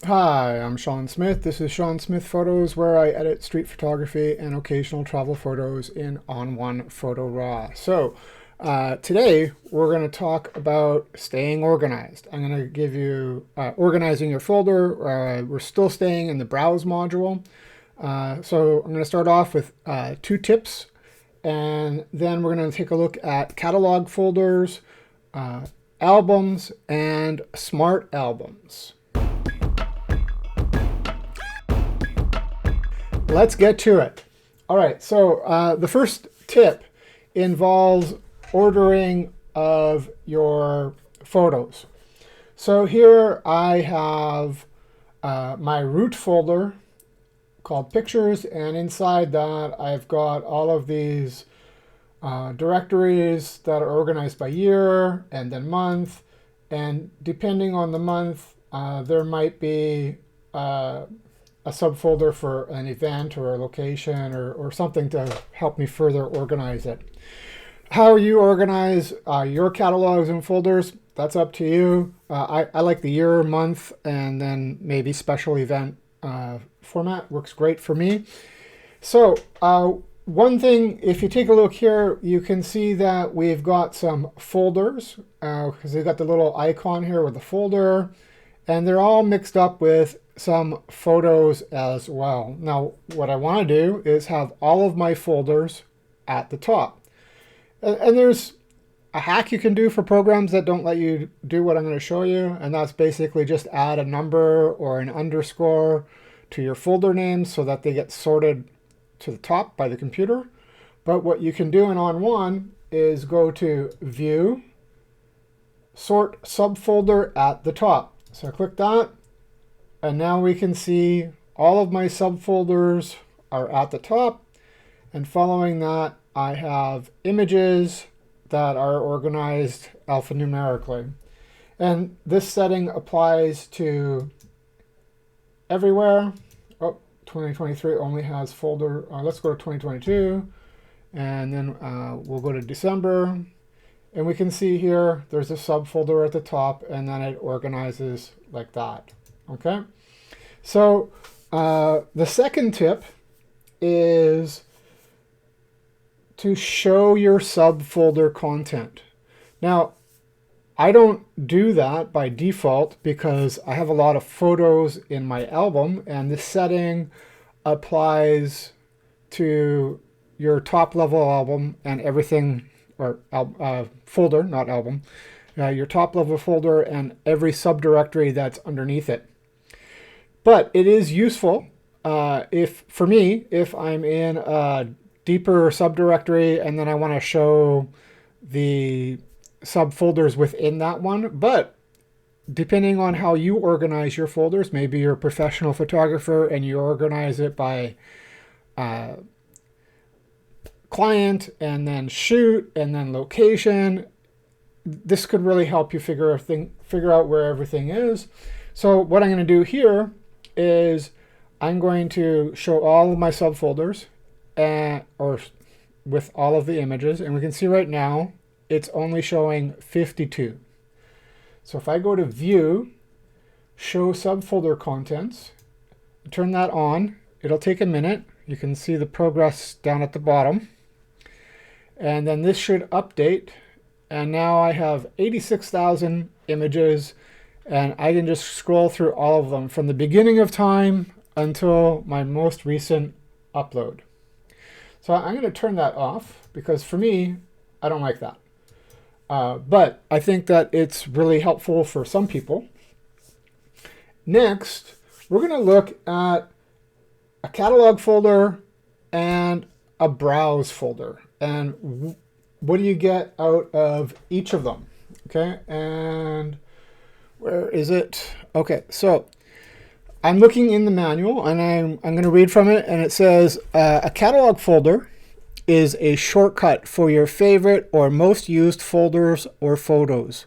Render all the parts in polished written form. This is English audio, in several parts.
Hi, I'm Sean Smith. This is Sean Smith Photos, where I edit street photography and occasional travel photos in On1 Photo Raw. Today we're going to talk about staying organized. I'm going to give you organizing your folder. We're still staying in the Browse module. So I'm going to start off with two tips, and then we're going to take a look at catalog folders, albums, and smart albums. Let's get to it. All right, so the first tip involves ordering of your photos. So here I have my root folder called Pictures, and inside that I've got all of these directories that are organized by year and then month, and depending on the month, there might be a subfolder for an event or a location or something to help me further organize it. How you organize your catalogs and folders, that's up to you. I like the year, month, and then maybe special event format works great for me. So one thing, if you take a look here, you can see that we've got some folders because they've got the little icon here with the folder, and they're all mixed up with some photos as well. Now, what I want to do is have all of my folders at the top. And there's a hack you can do for programs that don't let you do what I'm going to show you, and that's basically just add a number or an underscore to your folder names so that they get sorted to the top by the computer. But what you can do in On1 is go to View, Sort Subfolder at the top. So I click that, and now we can see all of my subfolders are at the top. And following that, I have images that are organized alphanumerically. And this setting applies to everywhere. Oh, 2023 only has folder. Let's go to 2022. And then we'll go to December. And we can see here, there's a subfolder at the top, and then it organizes like that. Okay, so the second tip is to show your subfolder content. Now, I don't do that by default because I have a lot of photos in my album, and this setting applies to your top level album and everything, or folder, not album, your top level folder and every subdirectory that's underneath it. But it is useful for me, if I'm in a deeper subdirectory and then I want to show the subfolders within that one. But depending on how you organize your folders, maybe you're a professional photographer and you organize it by client and then shoot and then location, this could really help you figure out where everything is. So what I'm going to do here is I'm going to show all of my subfolders or with all of the images, and we can see right now it's only showing 52. So if I go to View, Show Subfolder Contents, turn that on, it'll take a minute. You can see the progress down at the bottom. And then this should update, and now I have 86,000 images, and I can just scroll through all of them from the beginning of time until my most recent upload. So I'm going to turn that off because for me, I don't like that. But I think that it's really helpful for some people. Next, we're going to look at a catalog folder and a browse folder. And what do you get out of each of them? Okay, and where is it? Okay, so I'm looking in the manual, and I'm going to read from it, and it says a catalog folder is a shortcut for your favorite or most used folders or photos.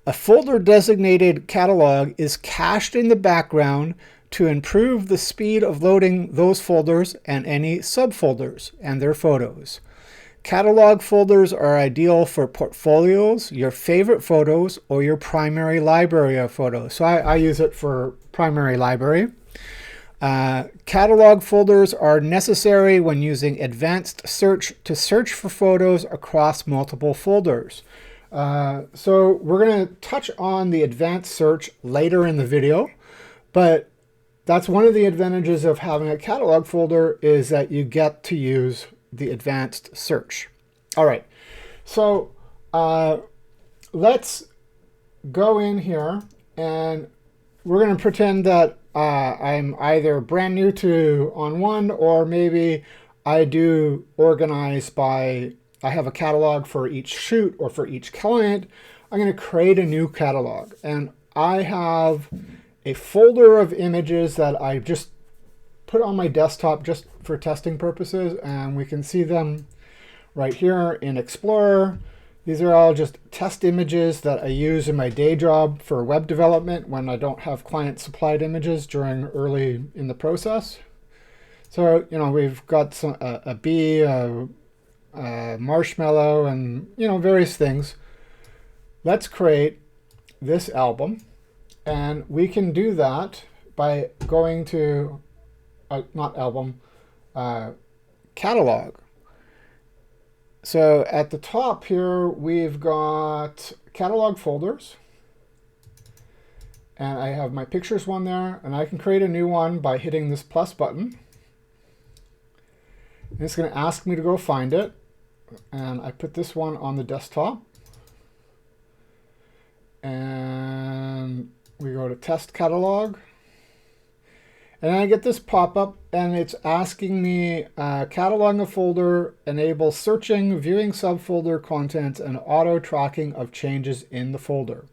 A folder designated catalog is cached in the background to improve the speed of loading those folders and any subfolders and their photos. Catalog folders are ideal for portfolios, your favorite photos, or your primary library of photos. So I use it for primary library. Catalog folders are necessary when using advanced search to search for photos across multiple folders. So we're going to touch on the advanced search later in the video, but that's one of the advantages of having a catalog folder is that you get to use the advanced search. All right, so let's go in here and we're going to pretend that I'm either brand new to On1 or maybe I do organize by, I have a catalog for each shoot or for each client. I'm going to create a new catalog and I have a folder of images that I just put on my desktop just for testing purposes, and we can see them right here in Explorer. These are all just test images that I use in my day job for web development when I don't have client supplied images during early in the process. So, you know, we've got some, a bee, a marshmallow, and, you know, various things. Let's create this album, and we can do that by going to not album, catalog. So at the top here, we've got catalog folders. And I have my pictures one there, and I can create a new one by hitting this plus button. And it's going to ask me to go find it. And I put this one on the desktop. And we go to test catalog. And I get this pop-up, and it's asking me cataloging a folder, enable searching, viewing subfolder contents, and auto-tracking of changes in the folder.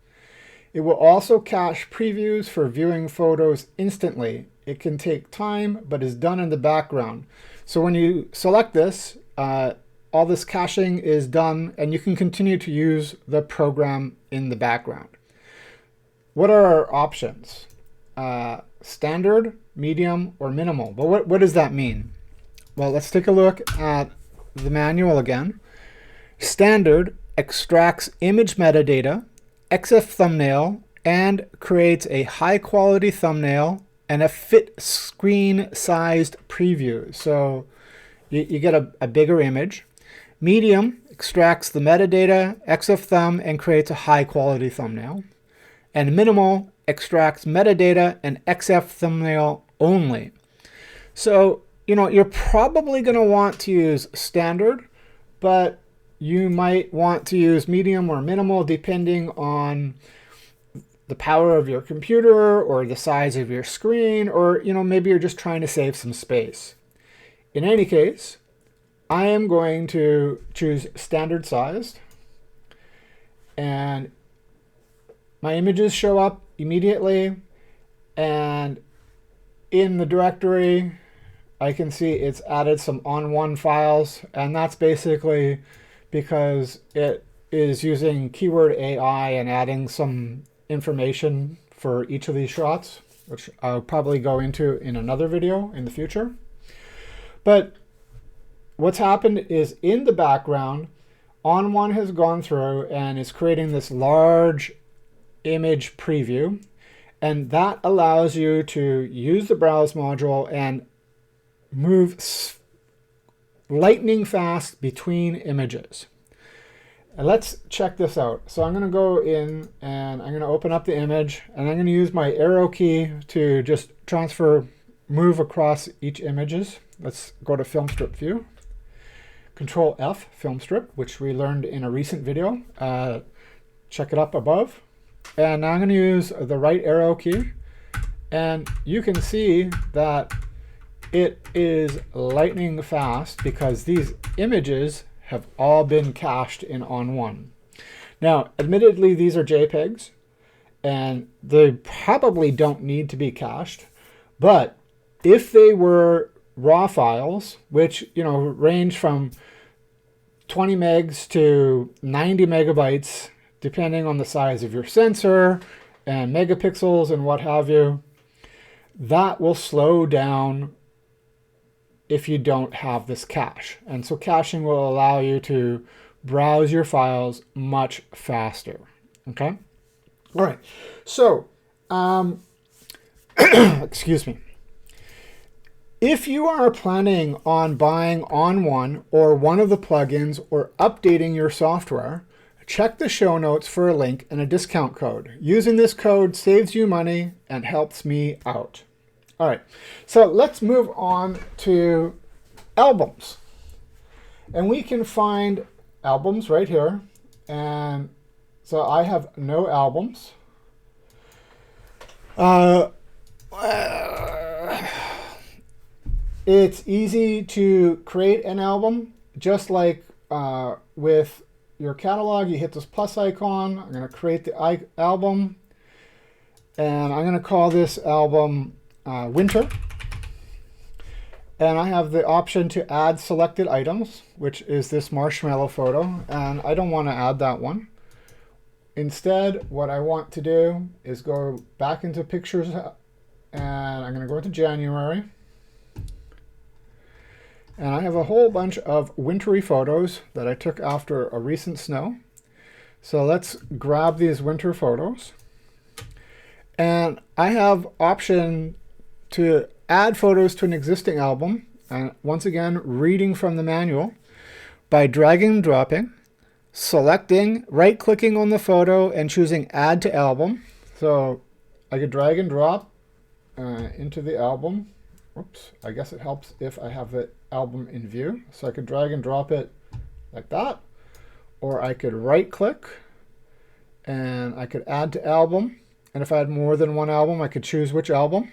It will also cache previews for viewing photos instantly. It can take time, but is done in the background. So when you select this, all this caching is done, and you can continue to use the program in the background. What are our options? Standard, medium, or minimal. But what does that mean? Well, let's take a look at the manual again. Standard extracts image metadata, EXIF thumbnail, and creates a high quality thumbnail and a fit screen sized preview. So you get a bigger image. Medium extracts the metadata, EXIF thumb, and creates a high quality thumbnail. And minimal extracts metadata and EXIF thumbnail only. So, you know, you're probably going to want to use standard, but you might want to use medium or minimal depending on the power of your computer or the size of your screen, or, you know, maybe you're just trying to save some space. In any case, I am going to choose standard sized, and my images show up immediately, and in the directory I can see it's added some On1 files, and that's basically because it is using keyword AI and adding some information for each of these shots, which I'll probably go into in another video in the future. But what's happened is in the background, On1 has gone through and is creating this large image preview, and that allows you to use the browse module and move lightning fast between images. And let's check this out. So I'm going to go in and I'm going to open up the image, and I'm going to use my arrow key to just move across each images. Let's go to film strip view. Control F, film strip, which we learned in a recent video. Check it up above. And now I'm going to use the right arrow key, and you can see that it is lightning fast because these images have all been cached in On1. Now, admittedly, these are JPEGs, and they probably don't need to be cached, but if they were RAW files, which, you know, range from 20 megs to 90 megabytes, depending on the size of your sensor and megapixels and what have you, that will slow down if you don't have this cache. And so caching will allow you to browse your files much faster. Okay? All right. So, excuse me. If you are planning on buying On1 or one of the plugins or updating your software, check the show notes for a link and a discount code. Using this code saves you money and helps me out. All right, so let's move on to albums. And we can find albums right here. And so I have no albums. It's easy to create an album, just like with your catalog. You hit this plus icon. I'm going to create the album, and I'm going to call this album Winter. And I have the option to add selected items, which is this marshmallow photo, and I don't want to add that one. Instead, what I want to do is go back into pictures, and I'm going to go into January. And I have a whole bunch of wintry photos that I took after a recent snow. So let's grab these winter photos. And I have option to add photos to an existing album. And once again, reading from the manual by dragging and dropping, selecting, right-clicking on the photo and choosing Add to Album. So I could drag and drop into the album. Oops, I guess it helps if I have the album in view. So I could drag and drop it like that. Or I could right click and I could add to album. And if I had more than one album, I could choose which album.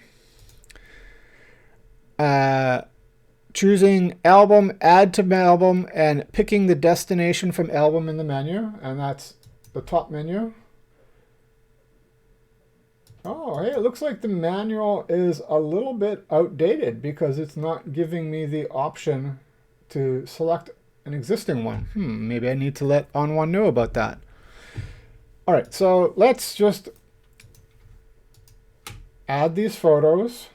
Choosing album, add to album, and picking the destination from album in the menu. And that's the top menu. Oh, hey, it looks like the manual is a little bit outdated because it's not giving me the option to select an existing one. Maybe I need to let On1 know about that. All right, so let's just add these photos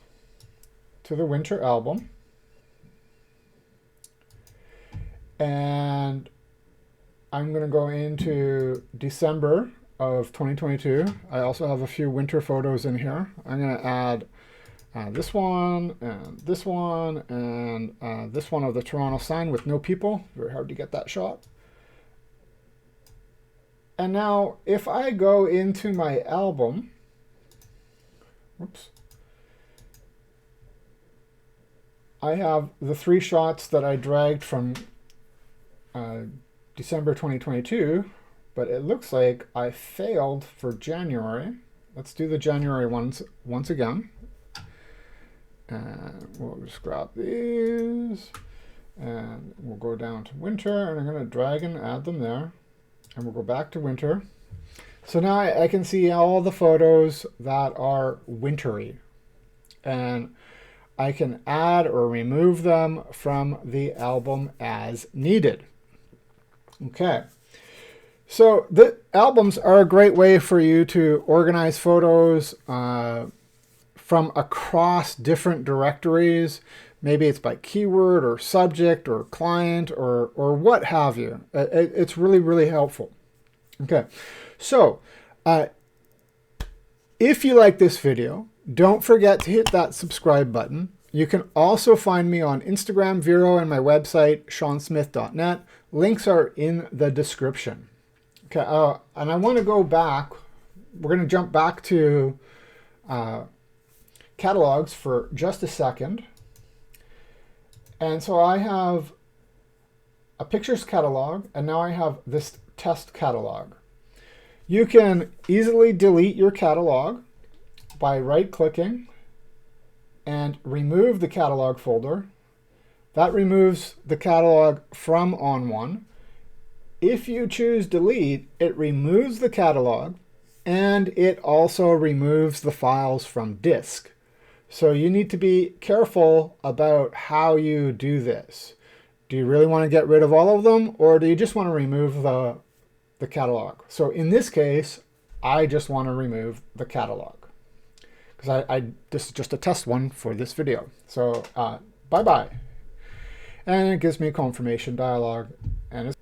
to the winter album. And I'm going to go into December of 2022. I also have a few winter photos in here. I'm going to add this one, and this one, and this one of the Toronto sign with no people. Very hard to get that shot. And now if I go into my album, whoops, I have the 3 shots that I dragged from December 2022. But it looks like I failed for January. Let's do the January ones once again. And we'll just grab these. And we'll go down to winter. And I'm going to drag and add them there. And we'll go back to winter. So now I can see all the photos that are wintry. And I can add or remove them from the album as needed. Okay. So the albums are a great way for you to organize photos from across different directories. Maybe it's by keyword or subject or client or what have you. It's really, really helpful. Okay, so if you like this video, don't forget to hit that subscribe button. You can also find me on Instagram, Vero, and my website, seansmith.net. Links are in the description. Okay, and I want to go back. We're going to jump back to catalogs for just a second. And so I have a pictures catalog, and now I have this test catalog. You can easily delete your catalog by right-clicking and remove the catalog folder. That removes the catalog from On1. If you choose delete, it removes the catalog and it also removes the files from disk. So you need to be careful about how you do this. Do you really want to get rid of all of them, or do you just want to remove the catalog? So in this case, I just want to remove the catalog because this is just a test one for this video. So bye-bye. and it gives me a confirmation dialog. And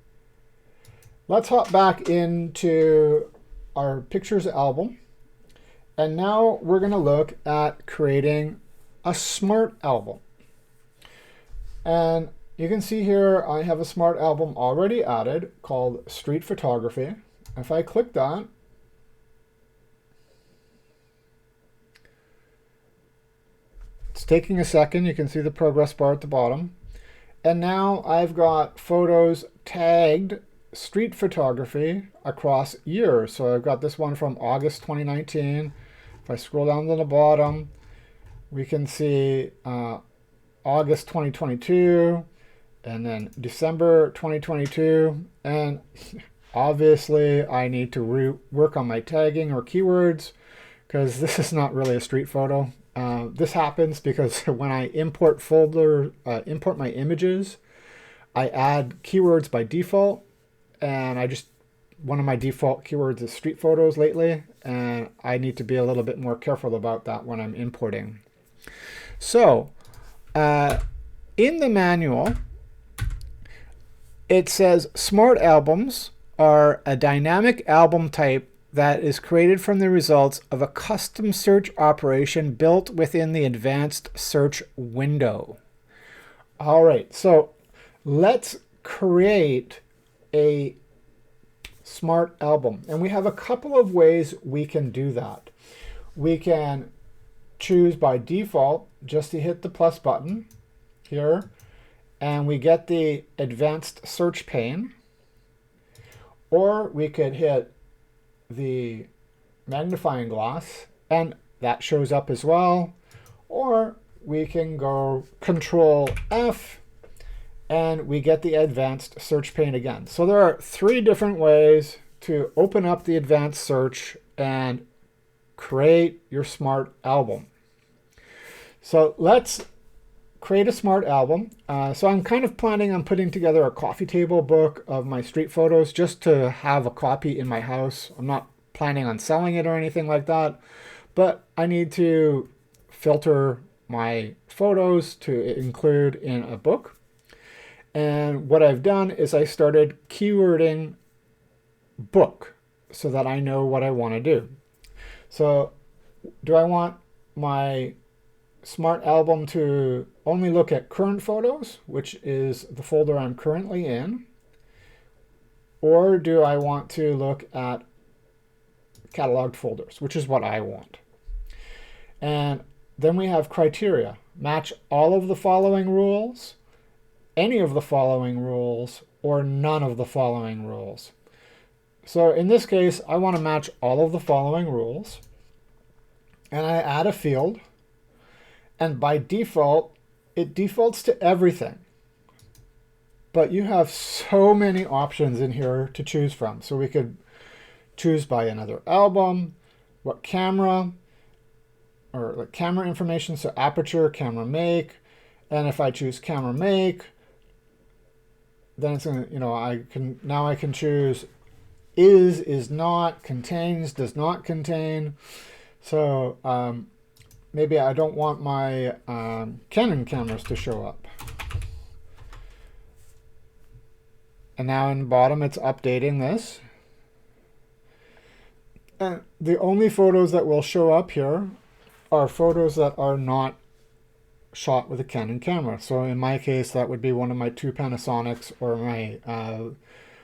let's hop back into our pictures album. And now we're going to look at creating a smart album. And you can see here I have a smart album already added called Street Photography. If I click that, it's taking a second. You can see the progress bar at the bottom. And now I've got photos tagged street photography across years. So I've got this one from August 2019. If I scroll down to the bottom, we can see August 2022, and then December 2022. And obviously, I need to work on my tagging or keywords because this is not really a street photo. This happens because when I import my images, I add keywords by default, and one of my default keywords is street photos lately, and I need to be a little bit more careful about that when I'm importing. So, in the manual, it says smart albums are a dynamic album type that is created from the results of a custom search operation built within the advanced search window. All right, so let's create a smart album. And we have a couple of ways we can do that. We can choose by default just to hit the plus button here, and we get the advanced search pane. Or we could hit the magnifying glass, and that shows up as well. Or we can go Control F, and we get the advanced search pane again. So there are 3 different ways to open up the advanced search and create your smart album. So let's create a smart album. So I'm kind of planning on putting together a coffee table book of my street photos just to have a copy in my house. I'm not planning on selling it or anything like that, but I need to filter my photos to include in a book. And what I've done is I started keywording book so that I know what I want to do. So do I want my smart album to only look at current photos, which is the folder I'm currently in? Or do I want to look at cataloged folders, which is what I want? And then we have criteria. Match all of the following rules, any of the following rules, or none of the following rules. So in this case, I want to match all of the following rules. And I add a field. And by default, it defaults to everything. But you have so many options in here to choose from. So we could choose by another album, what camera, or like camera information, so aperture, camera make. And if I choose camera make, then it's going to, I can choose is not, contains, does not contain. So maybe I don't want my Canon cameras to show up. And now in the bottom, it's updating this. And the only photos that will show up here are photos that are not shot with a Canon camera. So in my case, that would be one of my 2 Panasonics or my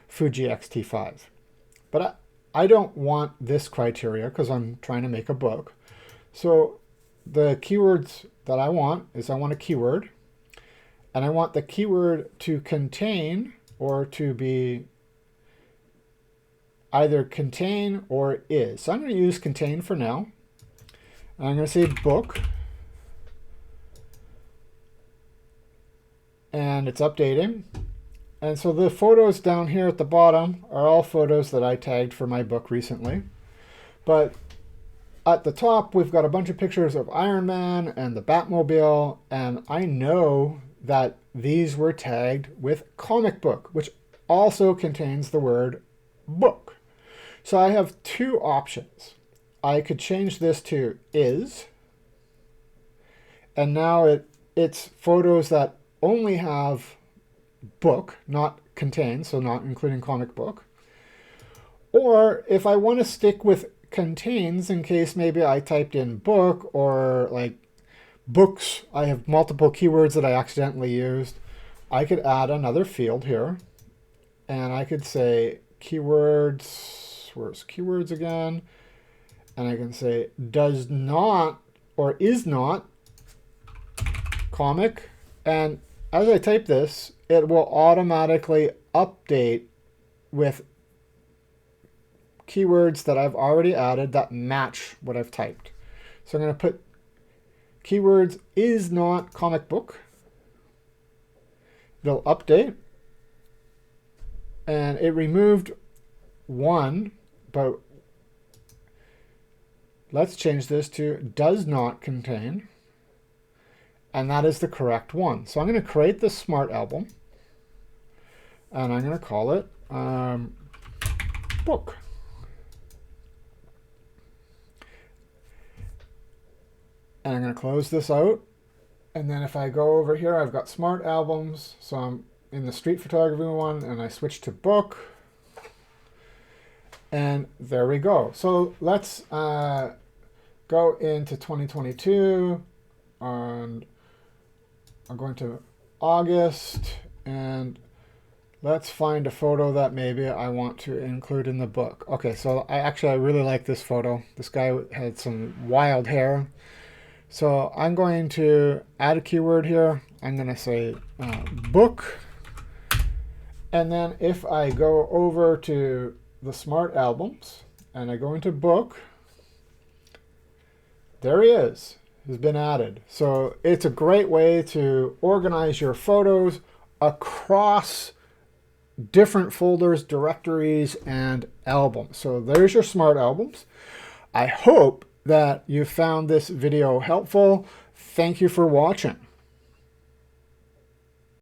Fuji X-T5. But I don't want this criteria because I'm trying to make a book. So the keywords that I want is I want a keyword, and I want the keyword to contain or to be either contain or is. So I'm going to use contain for now. And I'm going to say book. And it's updating. And so the photos down here at the bottom are all photos that I tagged for my book recently. But at the top, we've got a bunch of pictures of Iron Man and the Batmobile. And I know that these were tagged with comic book, which also contains the word book. So I have 2 options. I could change this to is. And now it's photos that only have book, not contains, so not including comic book. Or if I want to stick with contains in case maybe I typed in book or like books, I have multiple keywords that I accidentally used, I could add another field here and I could say keywords, where's keywords again? And I can say does not or is not comic. And as I type this, it will automatically update with keywords that I've already added that match what I've typed. So I'm going to put keywords is not comic book. It'll update. And it removed one, but let's change this to does not contain. And that is the correct one. So I'm going to create this smart album. And I'm going to call it book. And I'm going to close this out. And then if I go over here, I've got smart albums. So I'm in the street photography one and I switch to book. And there we go. So let's go into 2022 and I'm going to August and let's find a photo that maybe I want to include in the book. Okay, so I really like this photo. This guy had some wild hair. So I'm going to add a keyword here. I'm going to say book. And then if I go over to the smart albums and I go into book, there he is. He's been added. So it's a great way to organize your photos across different folders, directories, and albums. So there's your smart albums. I hope that you found this video helpful. Thank you for watching.